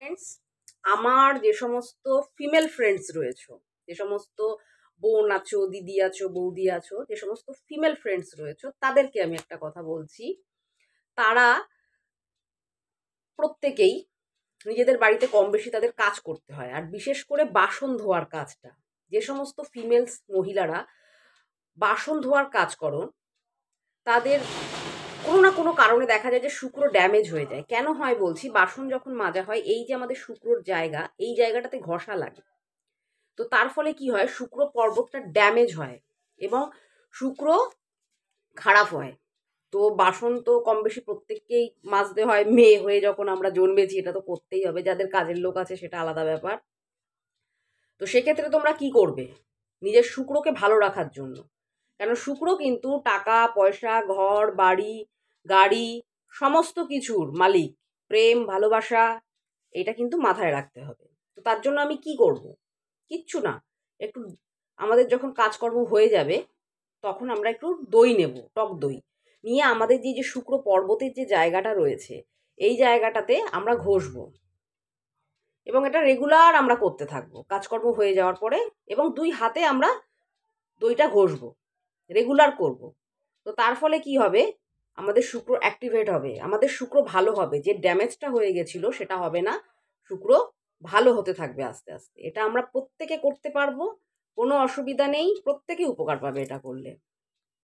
Friends, আমার যে সমস্ত ফিমেল ফ্রেন্ডস রয়েছে, যে সমস্ত বোন আছো, দিদি আছো, বৌদি আছো, যে সমস্ত ফিমেল ফ্রেন্ডস রয়েছে, তাদেরকে আমি একটা কথা বলছি। তারা প্রত্যেকেই নিজেদের বাড়িতে কম বেশি তাদের কাজ করতে হয়, আর বিশেষ করে বাসন ধোয়ার কাজটা। যে সমস্ত ফিমেলস মহিলারা বাসন ধোয়ার কাজ করো, তাদের কোনো না কোনো কারণে দেখা যায় যে শুক্র ড্যামেজ হয়ে যায়। কেন হয় বলছি, বাসন যখন মাজা হয়, এই যে আমাদের শুক্রর জায়গা, এই জায়গাটাতে ঘষা লাগে। তো তার ফলে কি হয়, শুক্র পর্বতটা ড্যামেজ হয় এবং শুক্র খারাপ হয়। তো বাসন তো কম বেশি প্রত্যেককেই মাজতে হয়, মেয়ে হয়ে যখন আমরা জন্মেছি এটা তো করতেই হবে। যাদের কাজের লোক আছে সেটা আলাদা ব্যাপার। তো সেক্ষেত্রে তোমরা কি করবে নিজের শুক্রকে ভালো রাখার জন্য? কেন শুক্র কিন্তু টাকা পয়সা, ঘর বাড়ি, গাড়ি, সমস্ত কিছুর মালিক। প্রেম ভালোবাসা, এটা কিন্তু মাথায় রাখতে হবে। তো তার জন্য আমি কি করব? কিচ্ছু না। একটু আমাদের যখন কাজকর্ম হয়ে যাবে, তখন আমরা একটু দই নেব, টক দই নিয়ে আমাদের যে শুক্র পর্বতের যে জায়গাটা রয়েছে, এই জায়গাটাতে আমরা ঘষবো এবং এটা রেগুলার আমরা করতে থাকবো কাজকর্ম হয়ে যাওয়ার পরে, এবং 2 হাতে আমরা দইটা ঘষবো, রেগুলার করব। তো তার ফলে কি হবে, আমাদের শুক্র অ্যাক্টিভেট হবে, আমাদের শুক্র ভালো হবে, যে ড্যামেজটা হয়ে গেছিল সেটা হবে না, শুক্র ভালো হতে থাকবে আস্তে আস্তে। এটা আমরা প্রত্যেকে করতে পারবো, কোনো অসুবিধা নেই, প্রত্যেকে উপকার পাবে এটা করলে।